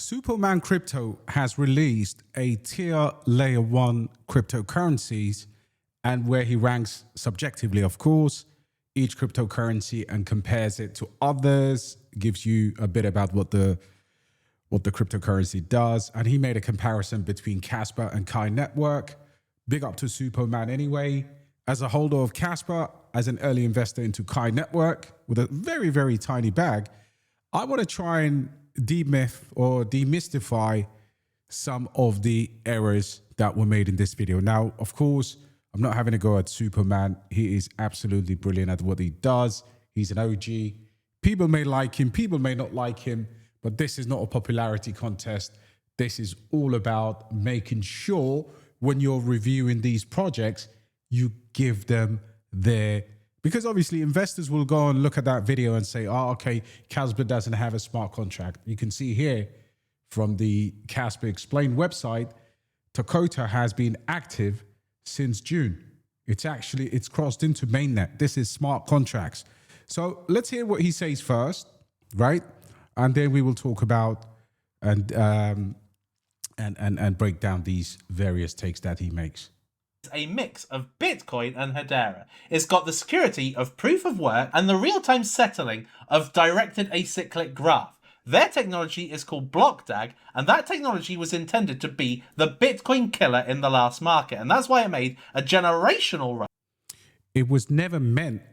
Superman Crypto has released a tier layer 1 cryptocurrencies, and where he ranks subjectively, of course, each cryptocurrency and compares it to others, gives you a bit about what the cryptocurrency does. And he made a comparison between Kaspa and Quai Network. Big up to Superman anyway. As a holder of Kaspa, as an early investor into Quai Network with a very, very tiny bag, I want to try and demyth or demystify some of the errors that were made in this video. Now, of course, I'm not having a go at Superman. He is absolutely brilliant at what he does. He's an OG. People may like him, people may not like him, but this is not a popularity contest. This is all about making sure when you're reviewing these projects, you give them their, because obviously investors will go and look at that video and say, oh, okay, Kaspa doesn't have a smart contract. You can see here from the Kaspa Explained website, Toccata has been active since June. It's crossed into mainnet. This is smart contracts. So let's hear what he says first, right? And then we will talk about and break down these various takes that he makes. A mix of Bitcoin and Hedera. It's got the security of proof of work and the real-time settling of directed acyclic graph. Their technology is called blockDAG, and that technology was intended to be the Bitcoin killer in the last market, and that's why it made a generational run. It was never meant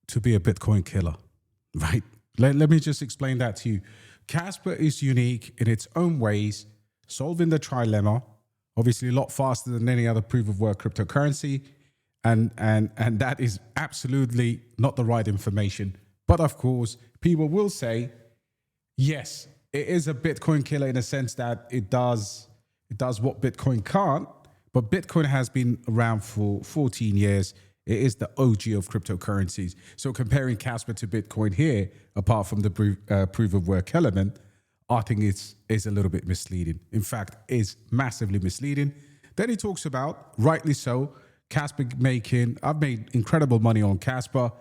to be a Bitcoin killer, right? Let me just explain that to you. Kaspa is unique in its own ways, solving the trilemma, obviously a lot faster than any other proof of work cryptocurrency. And that is absolutely not the right information. But of course, people will say, yes, it is a Bitcoin killer in a sense that it does what Bitcoin can't, but Bitcoin has been around for 14 years. It is the OG of cryptocurrencies. So comparing Kaspa to Bitcoin here, apart from the proof of work element, I think it's a little bit misleading. In fact, is massively misleading. Then he talks about, rightly so, Kaspa I've made incredible money on Kaspa.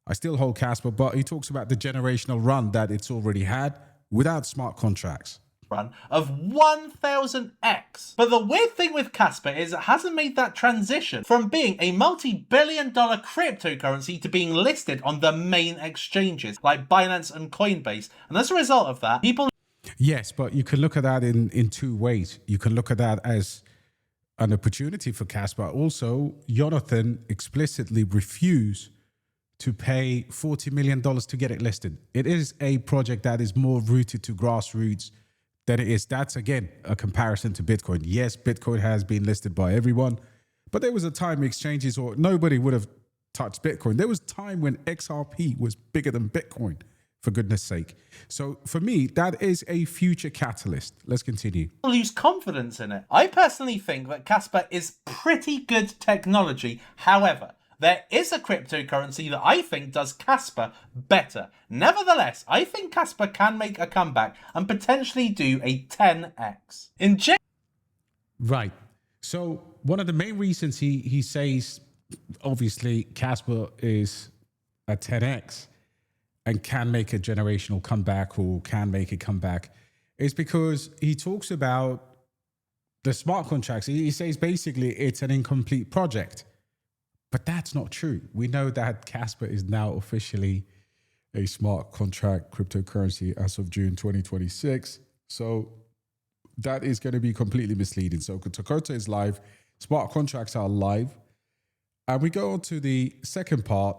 I still hold Kaspa, but he talks about the generational run that it's already had without smart contracts. Run of 1000x. But the weird thing with Kaspa is it hasn't made that transition from being a multi-billion-dollar cryptocurrency to being listed on the main exchanges like Binance and Coinbase. And as a result of that, people... Yes, but you can look at that in two ways. You can look at that as an opportunity for Kaspa. Also, Jonathan explicitly refused to pay $40 million to get it listed. It is a project that is more rooted to grassroots than it is. That's, again, a comparison to Bitcoin. Yes, Bitcoin has been listed by everyone, but there was a time exchanges or nobody would have touched Bitcoin. There was time when XRP was bigger than Bitcoin, for goodness sake. So for me, that is a future catalyst. Let's continue. Lose confidence in it. I personally think that Kaspa is pretty good technology. However, there is a cryptocurrency that I think does Kaspa better. Nevertheless, I think Kaspa can make a comeback and potentially do a 10x. Right. So one of the main reasons he says, obviously, Kaspa is a 10x and can make a generational comeback or can make a comeback is because he talks about the smart contracts. He says basically it's an incomplete project. But that's not true. We know that Kaspa is now officially a smart contract cryptocurrency as of June 2026. So that is going to be completely misleading. So Toccata is live. Smart contracts are live. And we go on to the second part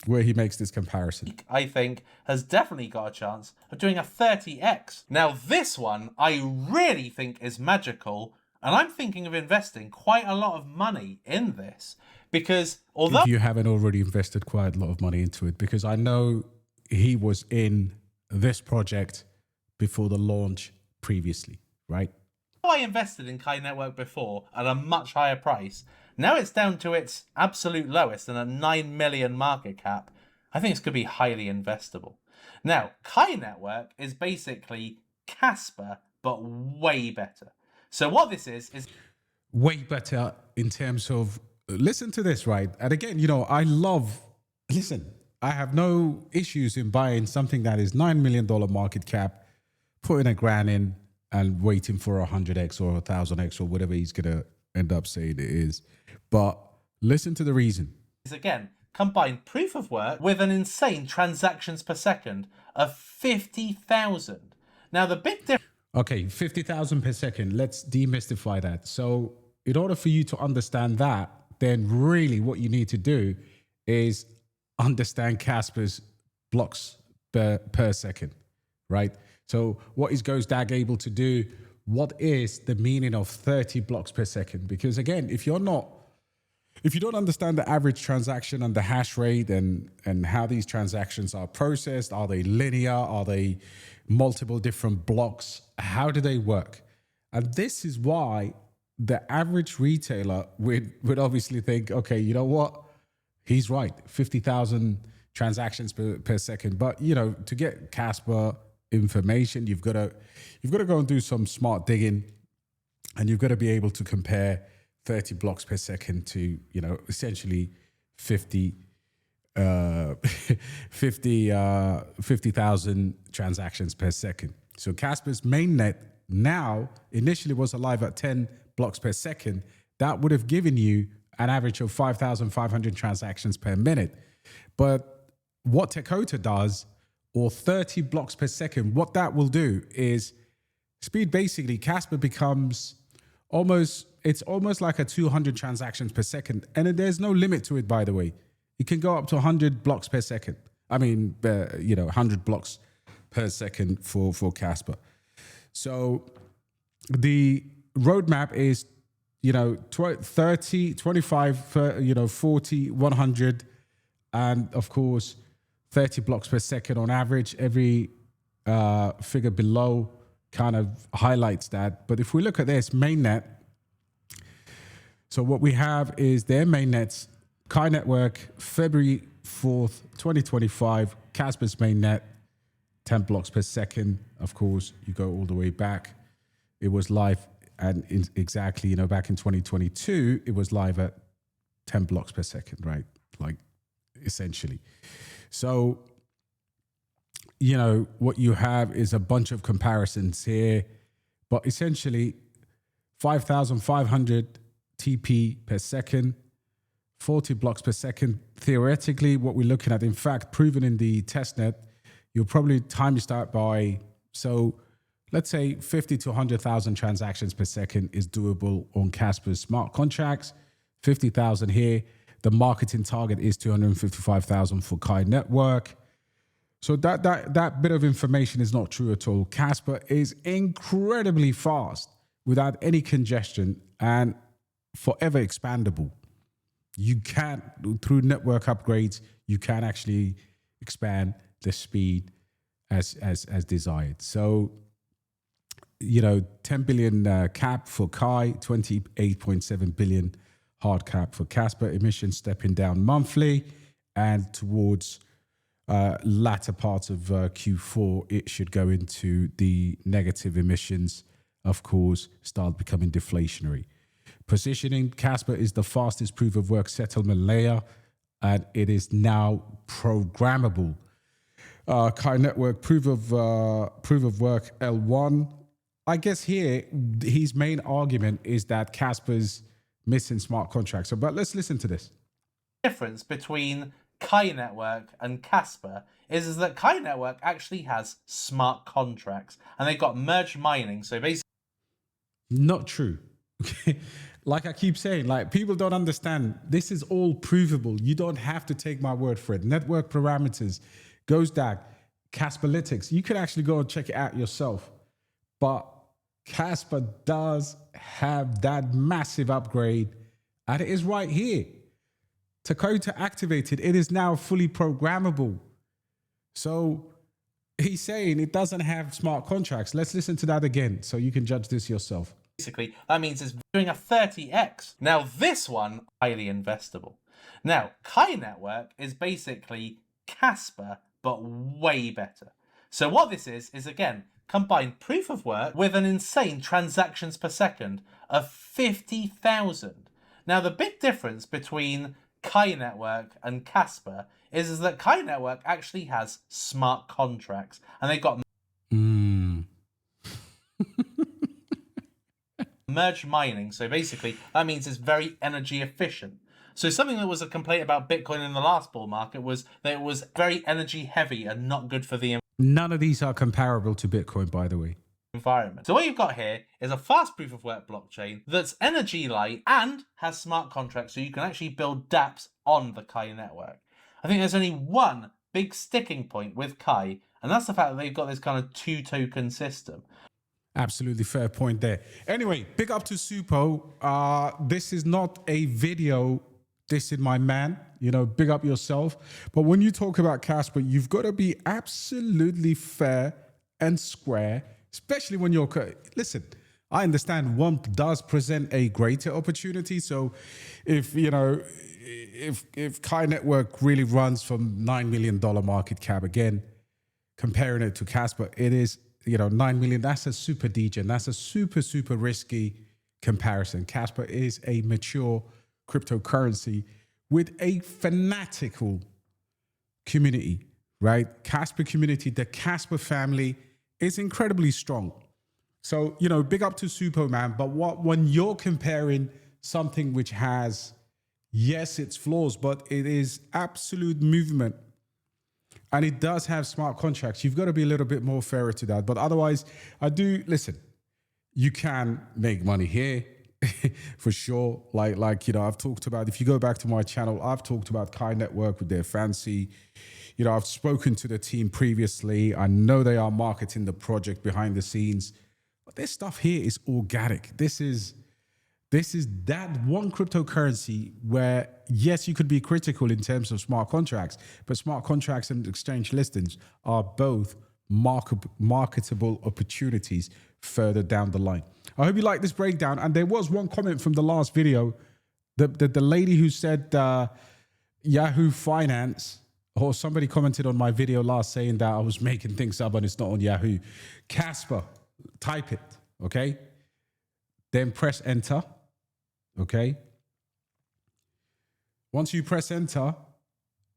where he makes this comparison. I think has definitely got a chance of doing a 30x. Now this one I really think is magical, and I'm thinking of investing quite a lot of money in this. Because although... If you haven't already invested quite a lot of money into it, because I know he was in this project before the launch previously, right? I invested in Quai Network before at a much higher price. Now it's down to its absolute lowest and a 9 million market cap. I think it's going to be highly investable. Now, Quai Network is basically Kaspa, but way better. So what this is... Way better in terms of... Listen to this, right? And again, listen, I have no issues in buying something that is $9 million market cap, putting $1,000 in, and waiting for 100x or 1000x or whatever he's going to end up saying it is. But listen to the reason. Again, combine proof of work with an insane transactions per second of 50,000. Now, the big difference... Okay, 50,000 per second. Let's demystify that. So in order for you to understand that, then really what you need to do is understand Kaspa's blocks per second, right? So what is blockDAG able to do? What is the meaning of 30 blocks per second? Because again, if you don't understand the average transaction and the hash rate and how these transactions are processed, are they linear? Are they multiple different blocks? How do they work? And this is why the average retailer would obviously think, okay, you know what? He's right, 50,000 transactions per second. But, you know, to get Kaspa information, you've got to go and do some smart digging, and you've got to be able to compare 30 blocks per second to, you know, essentially 50,000 transactions per second. So Kaspa's mainnet now initially was alive at 10 blocks per second. That would have given you an average of 5,500 transactions per minute. But what Toccata does, or 30 blocks per second, what that will do is speed. Basically, Kaspa becomes almost like a 200 transactions per second. And there's no limit to it, by the way. It can go up to 100 blocks per second. I mean, 100 blocks per second for Kaspa. So the roadmap is, 30, 25, 40, 100, and of course, 30 blocks per second on average. Every figure below kind of highlights that. But if we look at this mainnet, so what we have is their mainnets, Quai Network, February 4th, 2025, Kaspa's mainnet, 10 blocks per second. Of course, you go all the way back. It was live, and exactly, back in 2022, it was live at 10 blocks per second, right? Like, essentially. So, what you have is a bunch of comparisons here, but essentially 5,500 TP per second, 40 blocks per second. Theoretically, what we're looking at, in fact, proven in the testnet, you'll probably time start by, so let's say 50 to 100,000 transactions per second is doable on Kaspa's smart contracts, 50,000 here. The marketing target is 255,000 for Quai Network. So that bit of information is not true at all. Kaspa is incredibly fast without any congestion and forever expandable. You can, through network upgrades, you can actually expand the speed as desired. So, 10 billion cap for Quai, 28.7 billion hard cap for Kaspa. Emissions stepping down monthly, and towards latter part of Q4, it should go into the negative emissions, of course, start becoming deflationary. Positioning, Kaspa is the fastest proof of work settlement layer, and it is now programmable. Quai Network proof of work L1. I guess here his main argument is that Kaspa's missing smart contracts. So, but let's listen to this. Difference between Quai Network and Kaspa is that Quai Network actually has smart contracts, and they've got merge mining. So basically, not true. Like I keep saying, like, people don't understand. This is all provable. You don't have to take my word for it. Network parameters, blockDAG, Kaspalytics. You could actually go and check it out yourself. But Kaspa does have that massive upgrade, and it is right here. Toccata activated. It is now fully programmable. So he's saying it doesn't have smart contracts. Let's listen to that again so you can judge this yourself. Basically, that means it's doing a 30x. Now, this one, highly investable. Now, Quai Network is basically Kaspa, but way better. So what this is again, combine proof of work with an insane transactions per second of 50,000. Now, the big difference between Quai Network and Kaspa is that Quai Network actually has smart contracts, and they've got merge mining. So basically, that means it's very energy efficient. So something that was a complaint about Bitcoin in the last bull market was that it was very energy heavy and not good for the None of these are comparable to Bitcoin, by the way. environment. So what you've got here is a fast proof of work blockchain that's energy light and has smart contracts, so you can actually build dApps on the Quai network. I think there's only one big sticking point with Quai, and that's the fact that they've got this kind of 2-token system. Absolutely fair point there. Anyway, big up to Suppo. This is not a video dissing my man. You know, big up yourself. But when you talk about Kaspa, you've got to be absolutely fair and square, especially when you're... Listen, I understand one does present a greater opportunity. So if, you know, if Quai Network really runs from $9 million market cap, again, comparing it to Kaspa, it is... You know, 9 million, that's a super degen. That's a super, super risky comparison. Kaspa is a mature cryptocurrency with a fanatical community, right? Kaspa community, the Kaspa family is incredibly strong. So, you know, big up to Suppo, man. But when you're comparing something which has, yes, its flaws, but it is absolute movement, and it does have smart contracts, you've got to be a little bit more fairer to that. But otherwise, listen, you can make money here for sure. Like, you know, I've talked about, if you go back to my channel, I've talked about Quai Network with their fancy, you know, I've spoken to the team previously. I know they are marketing the project behind the scenes, but this stuff here is organic. This is that one cryptocurrency where, yes, you could be critical in terms of smart contracts, but smart contracts and exchange listings are both marketable opportunities further down the line. I hope you like this breakdown. And there was one comment from the last video, the lady who said Yahoo Finance, or somebody commented on my video last saying that I was making things up and it's not on Yahoo. Kaspa, type it, okay? Then press enter. Okay. Once you press enter,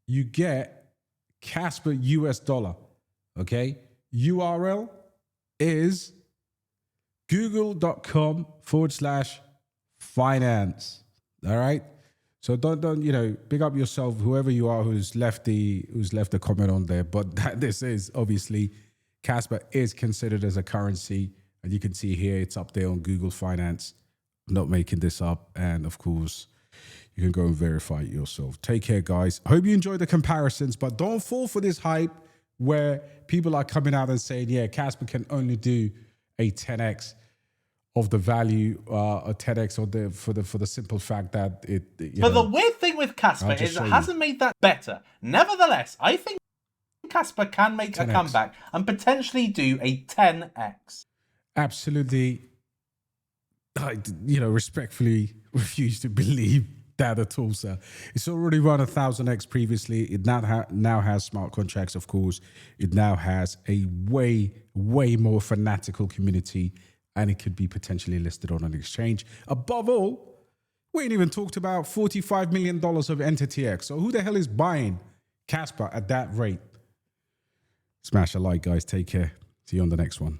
you get Kaspa US dollar. Okay. URL is google.com/finance. All right. So don't, you know, big up yourself, whoever you are who's left a comment on there. But this is obviously, Kaspa is considered as a currency. And you can see here, it's up there on Google Finance. I'm not making this up. And of course, you can go and verify it yourself. Take care, guys. I hope you enjoy the comparisons, but don't fall for this hype where people are coming out and saying, yeah, Kaspa can only do a 10x of the value, a 10x for the simple fact that it. But the weird thing with Kaspa is it hasn't made that better. Nevertheless, I think Kaspa can make 10x. A comeback and potentially do a 10x. Absolutely. I, you know, respectfully refuse to believe that at all, sir. It's already run 1000x previously. It now has smart contracts, of course. It now has a way more fanatical community, and it could be potentially listed on an exchange. Above all, we ain't even talked about $45 million of Entity X. So who the hell is buying Kaspa at that rate? Smash a like, guys. Take care. See you on the next one.